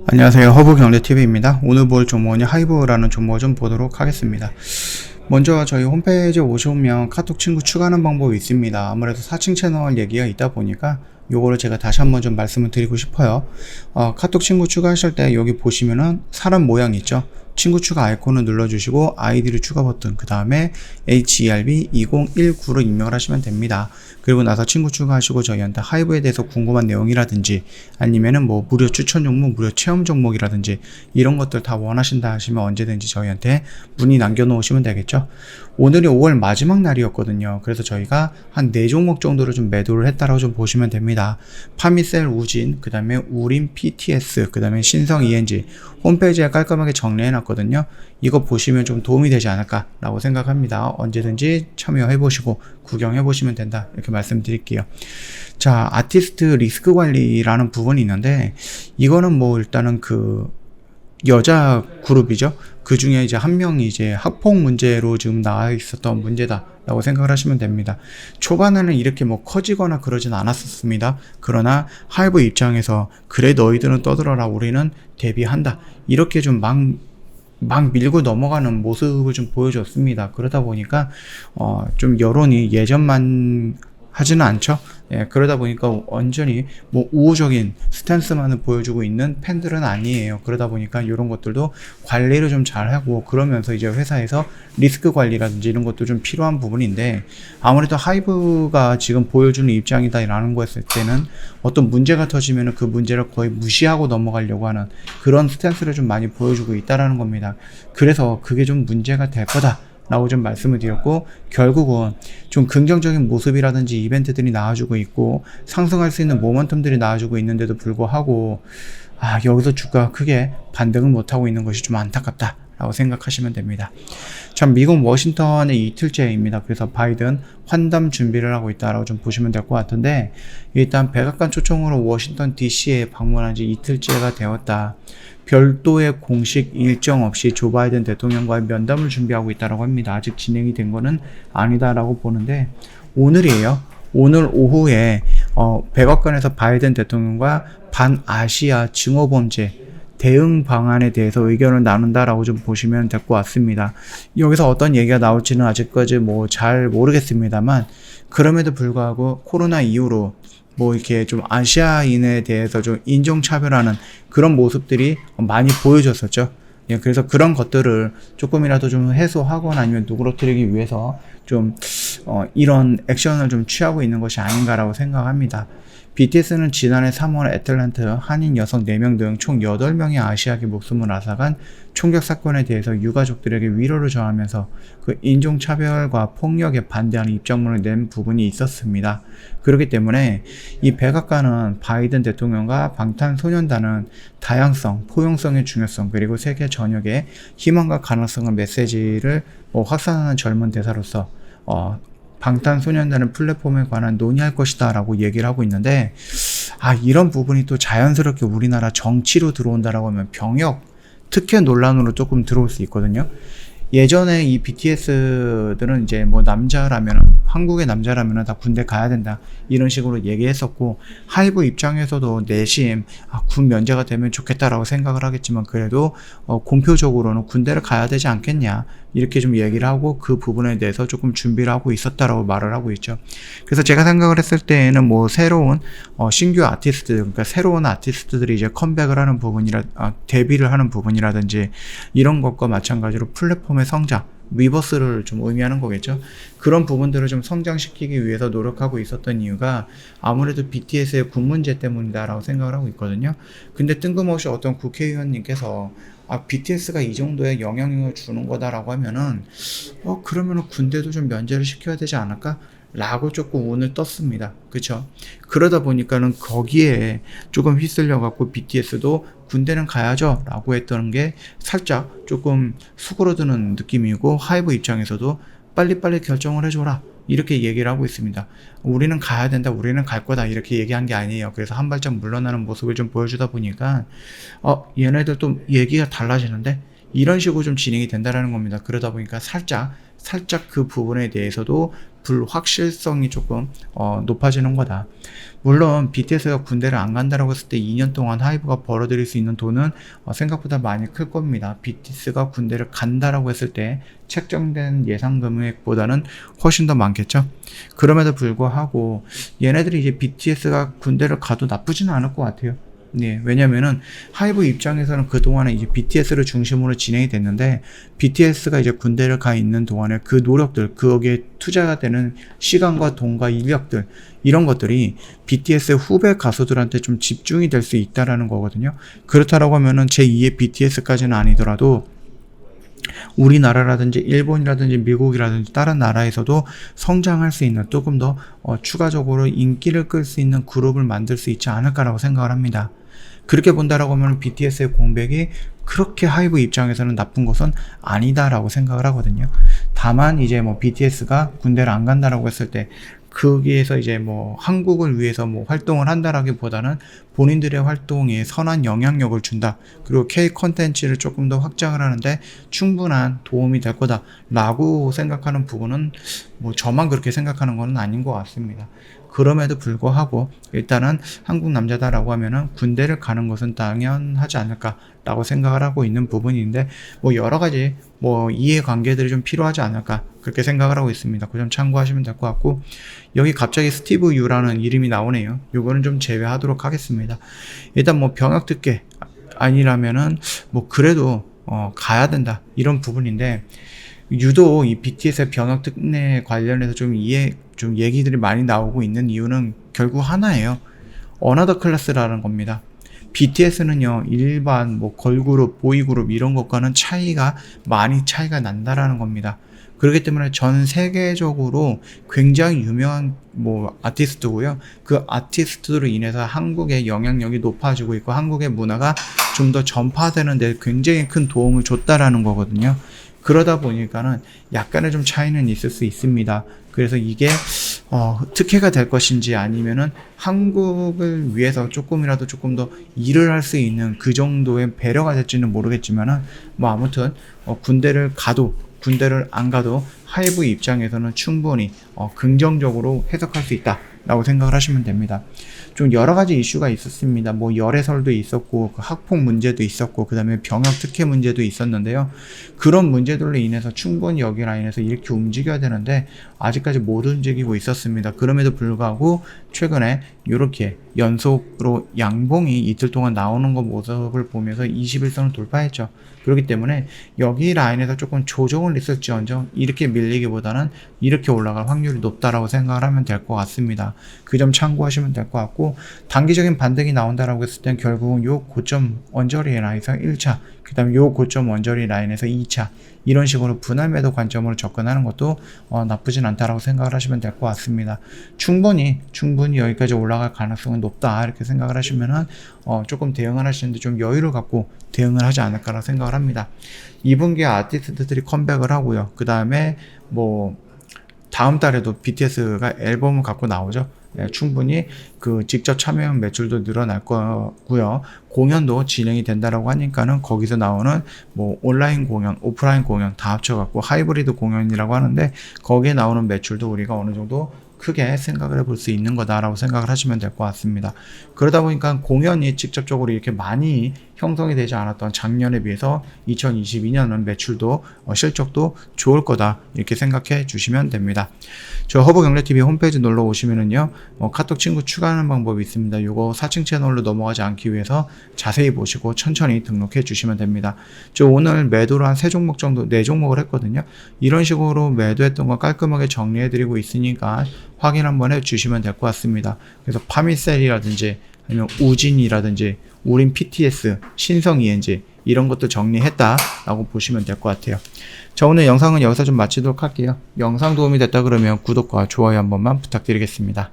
안녕하세요, 허브경제TV입니다. 오늘 볼 종목은 하이브라는 종목을 좀 보도록 하겠습니다. 먼저 저희 홈페이지에 오시면 카톡 친구 추가하는 방법이 있습니다. 아무래도 4층 채널 얘기가 있다 보니까 요거를 제가 다시 한번 좀 말씀을 드리고 싶어요. 카톡 친구 추가하실 때 여기 보시면은 사람 모양 있죠? 친구 추가 아이콘을 눌러주시고 아이디를 추가 버튼, 그 다음에 HERB2019로 입력을 하시면 됩니다. 그리고 나서 친구 추가하시고 저희한테 하이브에 대해서 궁금한 내용이라든지 아니면은 뭐 무료 추천 종목, 무료 체험 종목이라든지 이런 것들 다 원하신다 하시면 언제든지 저희한테 문의 남겨놓으시면 되겠죠. 오늘이 5월 마지막 날이었거든요. 그래서 저희가 한 4종목 정도를 좀 매도를 했다라고 좀 보시면 됩니다. 파미셀 우진, 그 다음에 우림 PTS, 그 다음에 신성 ENG 홈페이지에 깔끔하게 정리해놨거든요. 이거 보시면 좀 도움이 되지 않을까 라고 생각합니다. 언제든지 참여해보시고 구경해보시면 된다, 이렇게 말씀드릴게요. 자, 아티스트 리스크 관리라는 부분이 있는데 이거는 뭐 일단은 그 여자 그룹이죠. 그 중에 이제 한 명이 이제 학폭 문제로 지금 나와 있었던 문제다 라고 생각을 하시면 됩니다. 초반에는 이렇게 뭐 커지거나 그러진 않았었습니다. 그러나 하이브 입장에서 그래 너희들은 떠들어라, 우리는 대비한다, 이렇게 좀 막 밀고 넘어가는 모습을 좀 보여줬습니다. 그러다 보니까 좀 여론이 예전만 하지는 않죠. 예, 그러다 보니까 완전히 뭐 우호적인 스탠스만을 보여주고 있는 팬들은 아니에요. 그러다 보니까 이런 것들도 관리를 좀 잘하고 그러면서 이제 회사에서 리스크 관리라든지 이런 것도 좀 필요한 부분인데, 아무래도 하이브가 지금 보여주는 입장이다라는 거 했을 때는 어떤 문제가 터지면 그 문제를 거의 무시하고 넘어가려고 하는 그런 스탠스를 좀 많이 보여주고 있다라는 겁니다. 그래서 그게 좀 문제가 될 거다 라고 좀 말씀을 드렸고, 결국은 좀 긍정적인 모습이라든지 이벤트들이 나와주고 있고 상승할 수 있는 모멘텀들이 나와주고 있는데도 불구하고 여기서 주가가 크게 반등을 못하고 있는 것이 좀 안타깝다 라고 생각하시면 됩니다. 참, 미국 워싱턴의 이틀째입니다. 그래서 바이든 환담 준비를 하고 있다라고 좀 보시면 될 것 같은데, 일단 백악관 초청으로 워싱턴 DC에 방문한 지 이틀째가 되었다. 별도의 공식 일정 없이 조 바이든 대통령과의 면담을 준비하고 있다고 합니다. 아직 진행이 된 거는 아니다라고 보는데, 오늘이에요. 오늘 오후에 백악관에서 바이든 대통령과 반아시아 증오범죄 대응 방안에 대해서 의견을 나눈다라고 좀 보시면 될 것 같습니다. 여기서 어떤 얘기가 나올지는 아직까지 뭐 잘 모르겠습니다만, 그럼에도 불구하고 코로나 이후로 뭐 이렇게 좀 아시아인에 대해서 좀 인종차별하는 그런 모습들이 많이 보여졌었죠. 예, 그래서 그런 것들을 조금이라도 좀 해소하거나 아니면 누그러뜨리기 위해서 좀 이런 액션을 좀 취하고 있는 것이 아닌가라고 생각합니다. BTS는 지난해 3월 애틀랜트 한인 여성 4명 등 총 8명의 아시아계 목숨을 앗아간 총격 사건에 대해서 유가족들에게 위로를 전하면서 그 인종차별과 폭력에 반대하는 입장문을 낸 부분이 있었습니다. 그렇기 때문에 이 백악관은 바이든 대통령과 방탄소년단은 다양성, 포용성의 중요성, 그리고 세계 전역에 희망과 가능성의 메시지를 확산하는 젊은 대사로서 방탄소년단의 플랫폼에 관한 논의할 것이다 라고 얘기를 하고 있는데, 이런 부분이 또 자연스럽게 우리나라 정치로 들어온다라고 하면 병역 특혜 논란으로 조금 들어올 수 있거든요. 예전에 이 BTS들은 이제 뭐 한국의 남자라면 다 군대 가야 된다, 이런 식으로 얘기했었고, 하이브 입장에서도 내심 군 면제가 되면 좋겠다라고 생각을 하겠지만, 그래도 공표적으로는 군대를 가야 되지 않겠냐, 이렇게 좀 얘기를 하고 그 부분에 대해서 조금 준비를 하고 있었다라고 말을 하고 있죠. 그래서 제가 생각을 했을 때에는 뭐 새로운 신규 아티스트, 그러니까 새로운 아티스트들이 이제 컴백을 하는 데뷔를 하는 부분이라든지 이런 것과 마찬가지로 플랫폼의 성장, 위버스를 좀 의미하는 거겠죠. 그런 부분들을 좀 성장시키기 위해서 노력하고 있었던 이유가 아무래도 BTS의 군 문제 때문이다라고 생각을 하고 있거든요. 근데 뜬금없이 어떤 국회의원님께서 BTS가 이 정도의 영향력을 주는 거다라고 하면은 그러면은 군대도 좀 면제를 시켜야 되지 않을까? 라고 조금 운을 떴습니다. 그쵸? 그러다 보니까는 거기에 조금 휩쓸려 갖고 BTS도 군대는 가야죠 라고 했던 게 살짝 조금 수그러드는 느낌이고, 하이브 입장에서도 빨리빨리 결정을 해줘라, 이렇게 얘기를 하고 있습니다. 우리는 가야 된다, 우리는 갈 거다, 이렇게 얘기한 게 아니에요. 그래서 한 발짝 물러나는 모습을 좀 보여주다 보니까 얘네들 또 얘기가 달라지는데, 이런 식으로 좀 진행이 된다라는 겁니다. 그러다 보니까 살짝 그 부분에 대해서도 불확실성이 조금 높아지는 거다. 물론 BTS가 군대를 안 간다라고 했을 때 2년 동안 하이브가 벌어들일 수 있는 돈은 생각보다 많이 클 겁니다. BTS가 군대를 간다라고 했을 때 책정된 예상 금액보다는 훨씬 더 많겠죠. 그럼에도 불구하고 얘네들이 이제 BTS가 군대를 가도 나쁘지는 않을 것 같아요. 네, 왜냐면은 하이브 입장에서는 그동안에 이제 BTS를 중심으로 진행이 됐는데, BTS가 이제 군대를 가 있는 동안에 그 노력들, 거기에 투자가 되는 시간과 돈과 인력들, 이런 것들이 BTS 후배 가수들한테 좀 집중이 될 수 있다라는 거거든요. 그렇다라고 하면은 제2의 BTS까지는 아니더라도 우리나라라든지 일본이라든지 미국이라든지 다른 나라에서도 성장할 수 있는, 조금 더 추가적으로 인기를 끌 수 있는 그룹을 만들 수 있지 않을까라고 생각을 합니다. 그렇게 본다라고 하면 BTS의 공백이 그렇게 하이브 입장에서는 나쁜 것은 아니다라고 생각을 하거든요. 다만 이제 뭐 BTS가 군대를 안 간다라고 했을 때 거기에서 이제 뭐 한국을 위해서 뭐 활동을 한다라기보다는 본인들의 활동에 선한 영향력을 준다. 그리고 K 컨텐츠를 조금 더 확장을 하는데 충분한 도움이 될 거다라고 생각하는 부분은 뭐 저만 그렇게 생각하는 건 아닌 것 같습니다. 그럼에도 불구하고 일단은 한국 남자다라고 하면은 군대를 가는 것은 당연하지 않을까라고 생각을 하고 있는 부분인데, 뭐 여러 가지 뭐 이해관계들이 좀 필요하지 않을까 그렇게 생각을 하고 있습니다. 그 점 참고하시면 될 것 같고, 여기 갑자기 스티브 유라는 이름이 나오네요. 요거는 좀 제외하도록 하겠습니다. 일단 뭐 병역 특혜 아니라면은 뭐 그래도 가야 된다 이런 부분인데, 유독 이 BTS의 병역 특례 관련해서 좀 얘기들이 많이 나오고 있는 이유는 결국 하나예요. 어나더 클래스라는 겁니다. BTS는요, 일반 뭐 걸그룹, 보이그룹 이런 것과는 많이 차이가 난다라는 겁니다. 그렇기 때문에 전 세계적으로 굉장히 유명한 뭐 아티스트고요. 그 아티스트로 인해서 한국의 영향력이 높아지고 있고 한국의 문화가 좀 더 전파되는 데 굉장히 큰 도움을 줬다라는 거거든요. 그러다 보니까는 약간의 좀 차이는 있을 수 있습니다. 그래서 이게 특혜가 될 것인지 아니면은 한국을 위해서 조금이라도 조금 더 일을 할 수 있는 그 정도의 배려가 될지는 모르겠지만은 뭐 아무튼 군대를 안 가도 하이브 입장에서는 충분히 긍정적으로 해석할 수 있다라고 생각을 하시면 됩니다. 좀 여러 가지 이슈가 있었습니다. 뭐 열애설도 있었고, 그 학폭 문제도 있었고, 그 다음에 병역 특혜 문제도 있었는데요. 그런 문제들로 인해서 충분히 여기 라인에서 이렇게 움직여야 되는데 아직까지 못 움직이고 있었습니다. 그럼에도 불구하고 최근에 이렇게 연속으로 양봉이 이틀 동안 나오는 거 모습을 보면서 21선을 돌파했죠. 그렇기 때문에 여기 라인에서 조금 조정을 있을지언정 이렇게 밀리기보다는 이렇게 올라갈 확률이 높다라고 생각을 하면 될 것 같습니다. 그 점 참고하시면 될 것 같고, 단기적인 반등이 나온다라고 했을 땐 결국은 요 고점 언저리 라인에서 1차, 그 다음에 요 고점 언저리 라인에서 2차, 이런 식으로 분할 매도 관점으로 접근하는 것도 나쁘진 않다라고 생각을 하시면 될 것 같습니다. 충분히 여기까지 올라갈 가능성은 높다 이렇게 생각을 하시면은 조금 대응을 하시는데 좀 여유를 갖고 대응을 하지 않을까라고 생각을 합니다. 2분기에 아티스트들이 컴백을 하고요. 그 다음에 뭐 다음 달에도 BTS가 앨범을 갖고 나오죠. 네, 충분히 그 직접 참여형 매출도 늘어날 거고요. 공연도 진행이 된다라고 하니까는 거기서 나오는 뭐 온라인 공연, 오프라인 공연 다 합쳐갖고 하이브리드 공연이라고 하는데, 거기에 나오는 매출도 우리가 어느 정도 크게 생각을 해볼 수 있는 거다라고 생각을 하시면 될 것 같습니다. 그러다 보니까 공연이 직접적으로 이렇게 많이 형성이 되지 않았던 작년에 비해서 2022년은 매출도 실적도 좋을 거다 이렇게 생각해 주시면 됩니다. 저 허브경제TV 홈페이지 놀러 오시면은요, 카톡 친구 추가하는 방법이 있습니다. 요거 4층 채널로 넘어가지 않기 위해서 자세히 보시고 천천히 등록해 주시면 됩니다. 저 오늘 매도를 한 3종목 정도, 4종목을 했거든요. 이런 식으로 매도했던 거 깔끔하게 정리해 드리고 있으니까 확인 한번 해 주시면 될 것 같습니다. 그래서 파미셀이라든지 아니면 우진이라든지 우린 PTS, 신성 ENG 이런 것도 정리했다라고 보시면 될 것 같아요. 자, 오늘 영상은 여기서 좀 마치도록 할게요. 영상 도움이 됐다 그러면 구독과 좋아요 한 번만 부탁드리겠습니다.